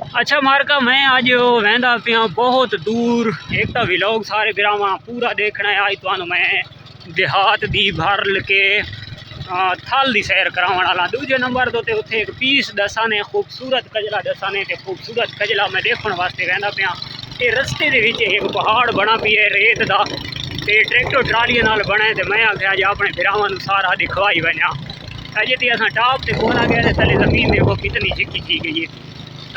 अच्छा मार्का मैं आज वहदा पिया बहुत दूर एक तो विलोग सारे बिरावा पूरा देखना है। आज तो मैं देहात दी भर के थल की सैर करावन वाला। दूजे नंबर तो उत्थे एक पीस दसा ने खूबसूरत कजला दसा ने खूबसूरत कजला मैं देखने वास्ते वहदा पिया। ये रस्ते दे विच एक पहाड़ बना पी है रेत का ट्रैक्टर ट्रालिया नाल बने। तो मैं आख्या अज अपने बिरावां सारा दिखवाई वना। अजे तो अस टॉप से पहुंचा गया थले जमीन देखो कितनी चिक्की थी गई है।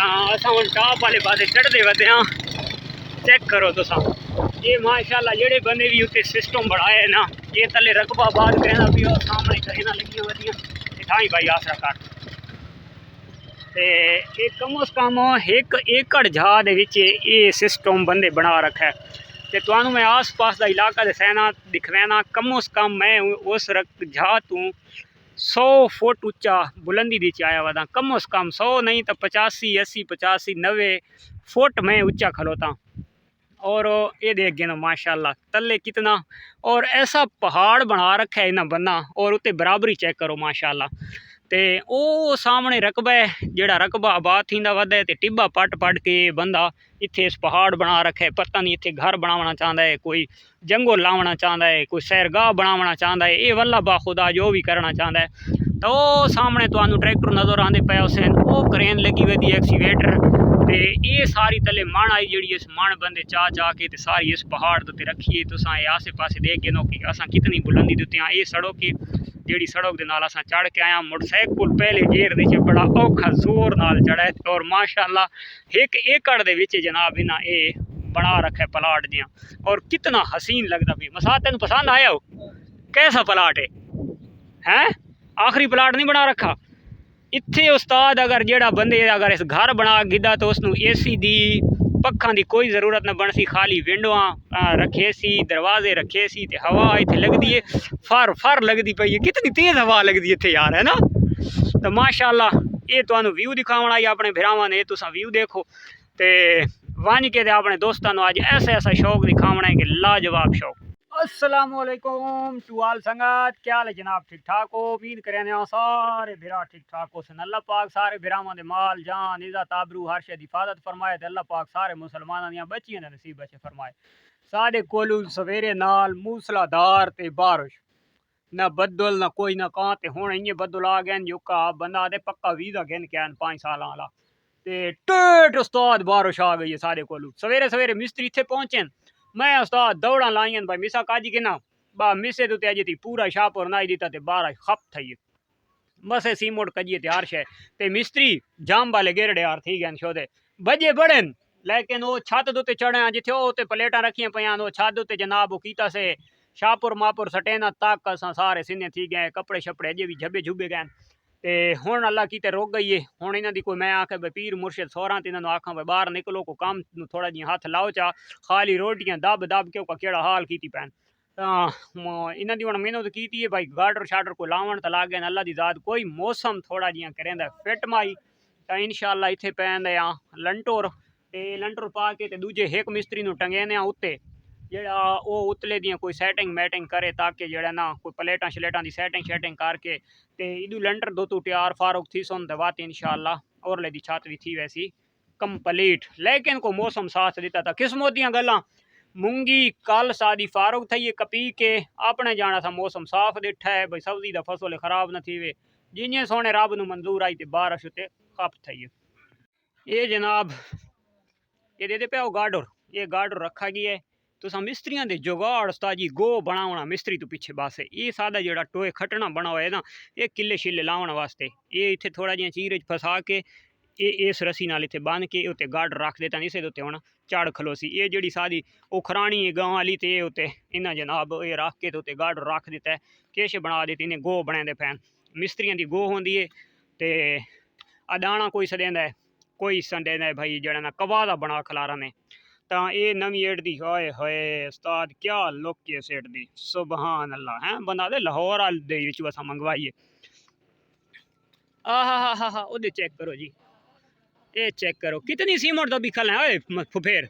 अस हम टॉप वाले पासे चढ़ते वधे हाँ। चेक करो तुसा ये माशाल्लाह जेड़े बंदे भी उत्ते सिस्टम बढ़ाए ना। ये तले रकबा बाद कहना भी और सामने करें लगियां वधियां ठाई भाई आसरा कर ते कम अज कम 1 एकड़ जा दे विच ये सिस्टम बंदे बना रखा है। तो तुहानू मैं आस पास का इलाका दसैना दिखवैना। कम अज कम मैं उस जा तू 100 फुट उच्चा बुलंदी दी आया वदा। कम अज कम 100 नहीं तो 85 80 85 90 फुट में उच्चा खलोता। और ये देख गए ना माशाल्लाह तले कितना और ऐसा पहाड़ बना रखा है इन्हें बना। और उत्ते बराबरी चेक करो माशाल्लाह। ते ओ सामने रकबा है जेड़ा रकबा आबाद थींदा वधे ते टिब्बा पट पट के बंदा इत्थे इस पहाड़ बना रखा है। पता नहीं इत्थे घर बनावना चाहता है, कोई जंगल लावना चाहता है, कोई सैरगाह बनावना चाहता है। ये वल्ला बाखुदा जो भी करना चाहता है। तो सामने तुहानू ट्रैक्टर नजर आते पे उस वो क्रेन लगी हुई थी एक्सीवेटर। तो ये सारी तले मण आई जी इस मण बंदे चा चा के सारी इस पहाड़ उत्ते रखी। तुसा आसे पासे देख के नो कि असा कितनी बुलंदी उत्ते हाँ। ये सड़क जी सड़क के नाल असा चढ़ के आया। मोटरसाइकिल पहले गेर दे बड़ा औखा जोर नाल चढ़ा। और माशाल्लाह 1 एकड़ दे विच जनाब इन्हें ये बना रखा है प्लाट जिया। और कितना हसीन लगता भी। मसा तेन पसंद आया हो कैसा प्लाट है? आखिरी प्लाट नहीं बना रखा इत्थे उस्ताद। अगर जेड़ा बंदे अगर इस घर बना गिदा तो उसनू AC दी पक्खा की कोई जरूरत न बनसी। खाली विंडोआ रखे सी, दरवाजे रखे सी ते हवा इतने लगती है फर फर लगती पई है। कितनी तेज हवा लगती है इतने यार है ना। तो माशाल्लाह ये तो व्यू दिखावना आई अपने भरावां ने। तुसा व्यू देखो ते वन के अपने दोस्तों अज ऐसा ऐसा शौक दिखावना है कि लाजवाब शौक। अस्सलामुअलैकुम टू ऑल संगत, क्या हाल है जनाब? ठीक ठाक हो? उम्मीद करें सारे बिरा ठीक ठाक हो। अल्लाह पाक सारे बिरावां दे माल जान इज्जत आबरू हर शे दी हिफाजत फरमाए। ते अल्लाह पाक सारे मुसलमानां दियां बच्चियां दे नसीब बचे फरमाए। साडे कोलू सवेरे नाल मूसलाधार ते बारिश ना बदल ना कोई ना कहाँ। ते हुण इयां बदल आ गए जोका बंदा आदे पक्का वीजा गिन के 5 साल वाला। ते टेट उस्ताद बारिश आ गई है साडे कोलू। सवेरे सवेरे मिस्त्री इत्थे पहुंचे। मैं उस्ताद दौड़ा लाइया भाई मिसा काजी के ना बा मिसे तो अजे थी पूरा शाहपुर नाई दिता ते बारह खप थी बस सीमोट कजिए तैयार शे। ते मिस्त्री जाम वाले गेरड़े यार थी गए शोदे बजे बड़े। लेकिन वो छत उत्ते चढ़े जिथे उत्ते प्लेटा रखिया पैन वो छत उत्ते जनाब वो कीता से शाहपुर मापुर सटेना तक असा सारे सीने थी गए। कपड़े शपड़े अजे भी झबे झुबे गए। ते हुण अल्लाह की रोक गई है। हुण इन्हां दी कोई मैं आखे भाई पीर मुर्शिद सोहरा तो इन्होंने आखा भाई बाहर निकलो को काम थोड़ा जी हाथ लाओ चा। खाली रोटियां दब दब के केड़ा हाल की पैन। इन्हां दी हुण मेहनत की है भाई गार्डर शार्डर को लावन तो ला गए। अल्लाह दी ज़ात कोई मौसम थोड़ा जियां करेंदा फिट माई तो इंशाअल्लाह इत्थे पैंदे आ लंटोर ते लंटर पा के ते दूजे एक मिस्त्री नूं टंगेने उत्ते जेड़ा वो उतले दियां कोई सैटिंग मैटिंग करे ताकि जेड़ा ना कोई प्लेटा शलेटा की सैटिंग शैटिंग करके ते इदू लंटर दो तू तैयार फारूक थी सोन दवात इंशाअल्लाह और दी छत भी थी वैसी कंप्लीट। लेकिन को मौसम साथ दिता था किस्मत दियां गल्लां। मूंगी कल सादी फारूक थी कपी के अपने जाना था मौसम साफ दिठा है भाई सब्जी का फसल खराब न थी वे जिन्हें सोने रब न मंजूर आई तो बारिश उत्ते खप थी। ये जनाब ये दे पे गार्डर ये गार्डर रखा गया है। तो मिस्त्रियों के जुगाड़ उस्ताद जी गो बनावना मिस्त्री तो पिछे बस ये सादा जोड़ा टोए खटना बना हुआ है ना ये किले शिले लाने वास्ते। ये इतने थोड़ा जिहा चीर फसा के ये इस रस्सी नाल इतने बन के उत्ते गार्डर रख देता इसे उत्ते हुण चढ़ खलोसी। ये जी सादी उखरानी है गांव वाली तो ये उत्ते इन्हें जनाब ये रख के तो उत्ते गार्डर रख दिता है किश बना देती इन्हें गो बने पैन। मिस्त्रियों की गो होंगी है तो अदाना कोई सदेंदा है कोई संदेंदा है भाई जड़ा ना कवा का बना खलारा ने। तो ये नवी एड दी हाय हाय उस्ताद क्या लुक के सेट दी सुबहान अल्लाह है बंदा दे लाहौर दे विच असा मंगवाई है। हा ओदे चेक करो जी ये चेक करो कितनी सीमेंट दा बिखल है ओए फुफेर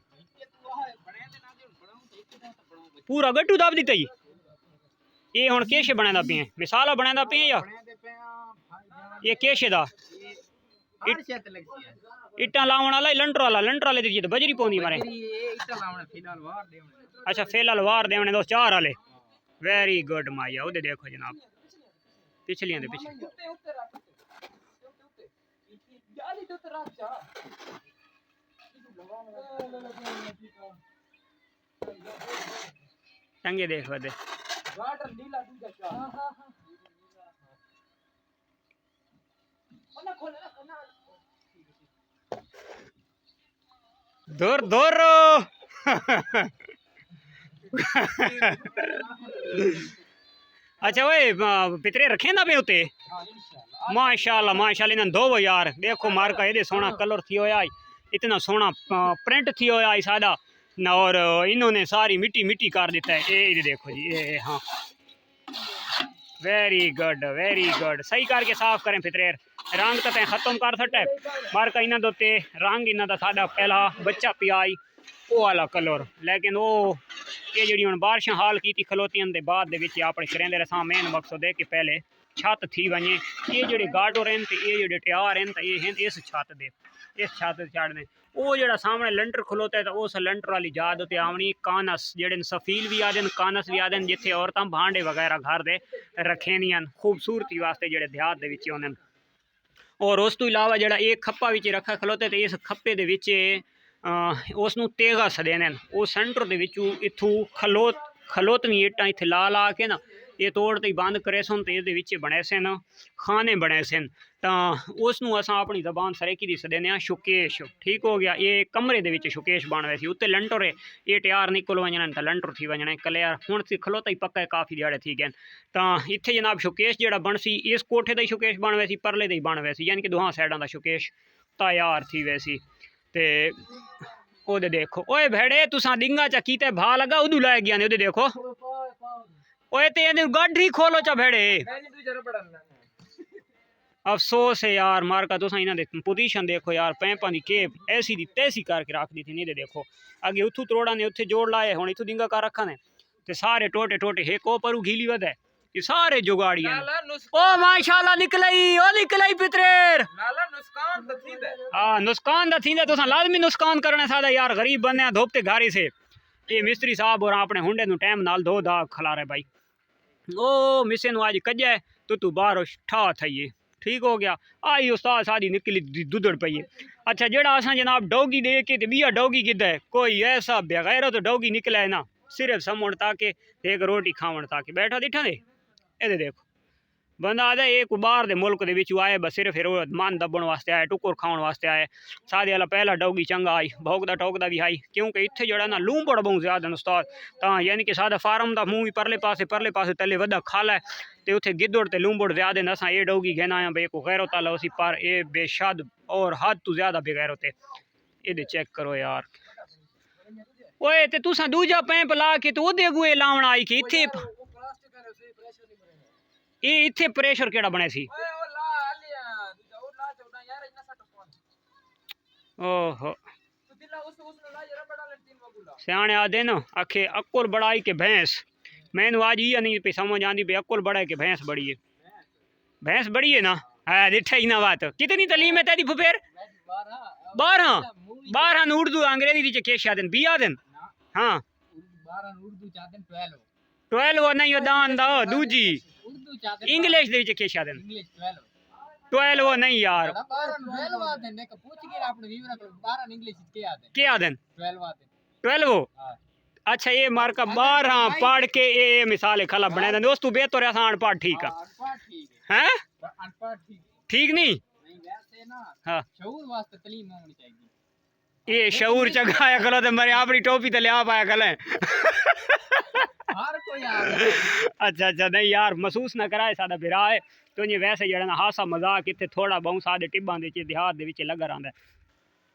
पूरा गट्टू दाब दिता जी। ये हुण केश बनेदा पिया मिसाला बनेदा पिया या ये केश दा इट्टा लावण वाला लंटर वाले दी तो बजरी पौंदी मारे अच्छा फिलहाल वार देवने दो 4 वाले वेरी गुड माया ओदे देखो जनाब पिछलियां दे पिछले चंगे देखो दे दूर दूर अच्छा ओए पितरे रखे ना पे उते माशाल्लाह माशाल्लाह इन्हें दो यार देखो मार का ये सोना कलर थी होया इतना सोना प्रिंट थी होया सादा न और इन्होंने सारी मिट्टी मिट्टी कर देता है ये देखो जी ये हाँ वेरी गुड सही करके साफ करें फितरेर रंग तो खत्म कर सटे मार का इन्हें दोते रंग इन्हें तो सादा पहला बच्चा पियाई वो वाला कलर लेकिन वो ये जी हम बारिशा हाल की खलोतियां के बाद अपने करेंदे रसा मेन मकसद है कि पहले छत थी वने ये जो गाडोर हैं ये जो तैयार हैं ये हैं इस छत चढ़ने वो जो सामने लंटर खलोता है तो उस लंटर वाली जाद उत्ते आवनी कानस जेडे सफील भी आदे कानस भी आदे जिथे औरतां भांडे वगैरह घर दे रखेनियां खूबसूरती वास्ते जेडे देहात दे विच होंदे और उस तो इलावा जड़ा एक खप्पा विच रखा खलोते तो इस खप्पे दे विच उसनू तेगा सदेने वो सेंटर दे विचू इथू खलोतवी इट्टां इत्थे ला ला के ना ये तोड़ ते बंद करे सन तो ये बने सन खाने बने सन तो उसनू असां अपनी जबान सरेकी दी सदेने शुकेश ठीक हो गया ये कमरे दे विच शुकेश बन वैसी उत्ते लंटर है ये तैयार निकल वजने तो लंटर थी वजने कलियर हुण खलोता ही पक्का काफ़ी दिहाड़े थी गए तो इत्थे जनाब शुकेश जड़ा बनसी इस कोठे का ही शुकेश बन वैसी परले दे बन वैसी यानी कि दोहां साइडां दा शुकेश तैयार थी वैसी ते ओदे देखो ओए भेड़े तुसा डिंगा चा कीते भा लगा उदू लाए गया ने ओदे देखो ओए ते इन्हें गड्ढ ही खोलो चा भेड़े अफसोस है यार मार का तुसा इन्हें पोजीशन देखो यार पैंपा दी केप ऐसी दी तैसी करके रख दी थी नहीं दे देखो अगे उथू त्रोड़ा ने उत्थे जोड़ लाए हुण इथू डिंगा कर रखा ने ते सारे टोटे टोटे हे को परू घीली वध है ये सारे जुगाड़ी हैं ओ माशाल्लाह निकलई पितरेर हां नुकसान दा थींदा तुसा लाजमी नुकसान करने सादा यार गरीब बने धोपते गारी से ये मिस्त्री साहब और अपने हुंडे नु टाइम नाल धो दा खलारे भाई ओ मिसे नु आज कजे तू बाहर ठा थई ठीक हो गया आई उस्ताद सादी निकली दुदड़ पई अच्छा जेड़ा असा जनाब डोगी दे के ते बिया डोगी किद है कोई ऐसा बेगैरत तो डोगी निकले ना सिर्फ समण ताके एक रोटी खावण ताके बैठा दिठा दे ये देखो बंदा आदा एक बाहर दे मुल्क दे विच आए बस सिर्फ मन दबण वास्ते आए टुकुर खाण वास्ते आए सादे वाला पहला डोगी चंगा आई भौंकदा टोकदा भी आई क्योंकि इत्थे जड़ा ना लूंबड़ बहुत ज्यादा न उस्ताद तां यानी कि सादा फार्म दा मुंह भी परले पासे तले वदा खाला है ते उत्थे गिद्दड़ ते लूंबड़ ज्यादा न असां ये डोगी घेना आया बे को गैरत आला उसी पर ये बेशद और हद तो ज्यादा बेगैरत है ये चेक करो यार ओए ते तुसा दूजा पैंप ला के तो ओदे अगुए लावण आई कि इत्थे ये इत्थे प्रेशर केड़ा बने सी ओहो सियाने आदे न आखे अकुल बड़ाई के भैंस मैंने आज ये नहीं पे समझ आंदी पे अकुल बड़ा के भैंस बड़ी है ना हाँ दिठा ही ना बात कितनी तलीम है तेरी फुफेर 12 उर्दू अंग्रेजी दी केश आदन 20 आदन हाँ 12 नहीं दान दा दूजी इंग्लिश दे विच केश आदन 12 नहीं यार के आदन 12 अच्छा ये मार्का 12 पढ़ के ये मिसाल खला बना दें दोस्तों बेहतर है अनपढ़ ठीक है ठीक नहीं हाँ ये शऊर चगाया करो तो मेरे अपनी टोपी तो लिया पाया कल अच्छा नहीं यार महसूस ना कराए सादा बिरा है तो ये वैसे जड़ा ना हासा मजाक इतने थोड़ा बहुत सादे टिब्बां दे देहात दे विच लगा रहा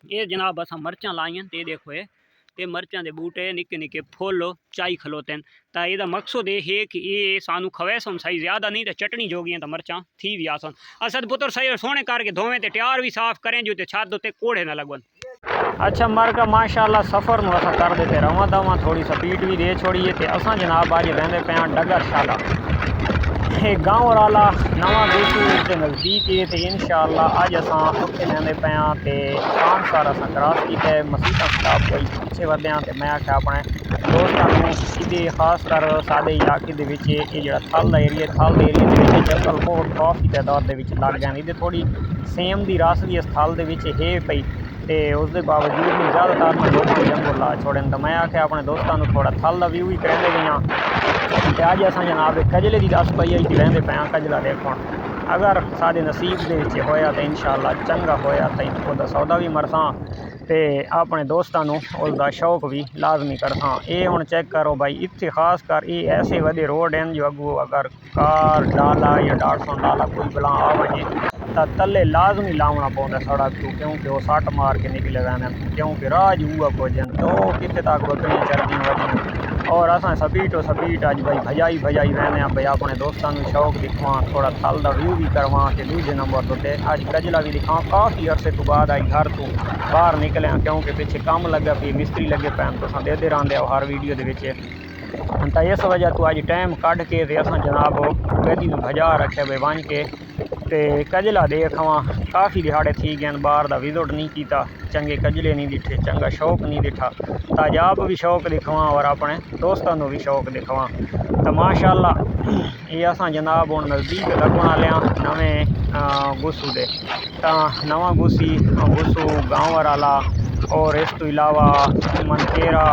ये जनाब असां मर्चां लाइयां ते देखो ये मर्चां दे बूटे निक्के निक्के फुल चाई खलोते हैं तो यदा मकसद ये है कि ये सानू खवैसन सही ज़्यादा नहीं तो चटनी जोगियां तो मर्चां थी भी आसन असद पुत्र सही सोने करके धोवें तो तैयार भी साफ करें जो छत उत्ते कोड़े ना लगन अच्छा मरका माशाल्लाह सफ़र में अस कर देते रवां दवा थोड़ी स्पीड भी दे छोड़िए तो असां जनाब अज वेंदे पे डगर शाला ये गाँव वाला नवा गुसू के नज़दीक है तो इंशाअल्लाह अज असां उत्थे लैंदे पे हाँ ते खानसार असां क्रॉस किया मसीता खिलाफ कोई पिछे वधे हाँ तो मैं आख्या अपने दोस्तों इधे खास कर साडे इलाके दे विच ये जिहड़ा थल दा एरिया दे विच जंगल बहुत काफ़ी तादाद दे विच लग गए इधे थोड़ी सेम दी रस भी इस थल दे विच है पई ते उसके बावजूद भी ज़्यादातर ना लोग जंगल ला छोड़न तो मैं आख्या अपने दोस्तों थोड़ा थल का व्यू भी करेंदे गए हाँ तो अज अस जनाब कजले की दस पई आई लेंदे पे हाँ कजला देखो अगर साढ़े नसीब के होया तो इंशाअल्लाह चंगा होया तो उसका सौदा भी मरसा तो अपने दोस्तों उसका शौक भी लाजमी करसा। ये हुण चेक करो भाई इत्थे खास कर ये ऐसे वधे रोड हैं जो अगू अगर कार डाला या 150 डाला कोई बला आ वजे तो तले लाजमी लावना पौंदा सड़क तो क्योंकि वो सट मार के निकले वैन क्योंकि राह हुआ भोजन तो कितने तक बकरियाँ चरदियाँ वधियाँ और असा सपीटो सपीट अज भाई भजाई भजाई वहने भाई अपने दोस्तों शौक दिखवा थोड़ा थल का व्यू भी करवा तो दूजे नंबर तो अज कजला भी दिखा काफ़ी अरसे तो बाद आई घर तो बाहर निकले क्योंकि पिछे काम लगे पे मिस्त्री लगे पैन तो देते रहते हो हर वीडियो के तो इस वजह तो अज टाइम कढ़ के असा जनाब गड्डी भजा रखे भाई बन के ते कजला देखवा काफ़ी दिहाड़े थी गए बाहर का विजिट नहीं किया चंगे कजले नहीं दिखे चंगा शौक नहीं दिखा ताजाब भी शौक दिखवा और अपने दोस्तों भी शौक दिखवा तो माशाअल्लाह ये असा जनाब हुण नज़दीक लगन वाले नवे गुसू दे नवा गुसू गाँव वाला और इस तो इलावा मनकेरा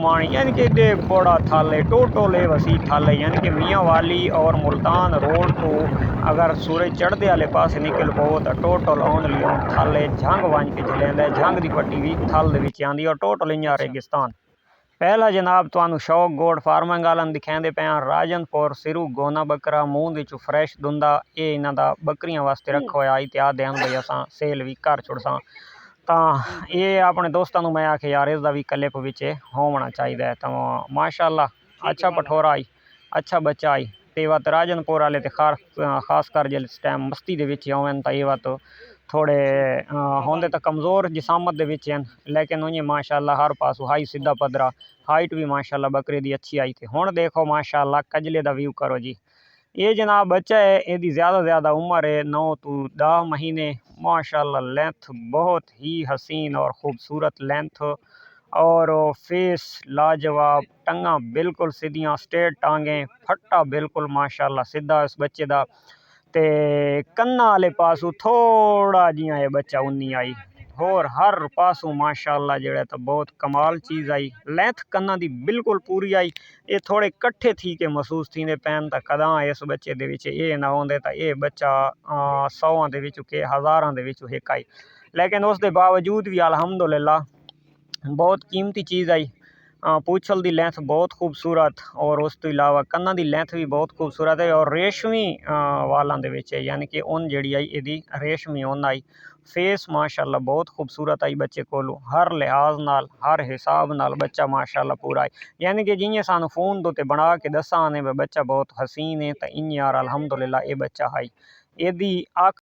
माणी यानी कि एडे बड़ा थल है टोटल वसी थल है यानी कि मियाँ वाली और मुल्तान रोड तो अगर सूरज चढ़ते वाले पास निकल पो तो टोटल ओनली थल है झंग वन के चलेंदा झंग की पट्टी भी थल दे आँदी और टोटल इं रेगिस्तान। पहला जनाब तुहानू शौक गोड फार्मिंग वालन दिखाते पे राजनपुर सिरू गोना बकरा मूँह विचों फ्रैश दुंदा ये इन्हों का बकरियां वास्ते रखा होया इत्याद देन भाई असां सेल भी कर छुड़सा तो ये अपने दोस्तों मैं आखे यार इसका भी क्लिप विच होना चाहिए तो माशाअल्लाह अच्छा पठोरा आई अच्छा बच्चा आई तो ये बात राजनपुर वाले तो खास कर जिस टाइम मस्ती के आवन तो ये बात थोड़े होंदे तो कमज़ोर जिसामत हैं लेकिन उन्हें माशाअल्लाह हर पास हाई सीधा पदरा हाइट भी माशाअल्लाह बकरे की अच्छी आई थी हुण देखो माशाअल्लाह कजले का व्यू करो जी। ये जनाब बच्चा है यदि ज़्यादा उम्र है 9 तो 10 महीने माशाअल्लाह लेंथ बहुत ही हसीन और ख़ूबसूरत लेंथ और फेस लाजवाब टंगा बिल्कुल सीधियाँ स्ट्रेट टांगे फट्टा बिल्कुल माशाअल्लाह सीधा इस बच्चे का ते कन्ना वाले पासों थोड़ा जिहा ये बच्चा उन्नी आई होर हर पासों माशाअल्लाह जो तो बहुत कमाल चीज़ आई लेंथ कन्ना दी बिल्कुल पूरी आई ये थोड़े कट्ठे थी के महसूस थी पैन तो कदा इस बच्चे ये ना होंदे तो ये बच्चा 100 के हज़ारां एक आई लेकिन उसके बावजूद भी अल्हम्दुलिल्लाह बहुत कीमती चीज़ आई। पूछल की लेंथ बहुत खूबसूरत और उस तो इलावा कन्ना की लेंथ भी बहुत खूबसूरत है और रेशमी वालों के यानी कि उन जी आई यदी रेशमी उन आई फेस माशाअल्लाह बहुत खूबसूरत आई बच्चे कोलू हर लिहाज नाल हर हिसाब नाल बच्चा माशाअल्लाह पूरा आई यानी कि जिमें सानू फोन तो बना के दसा ने बच्चा बहुत हसीन है तो इन यार अल्हम्दुलिल्लाह ये बच्चा आई यदि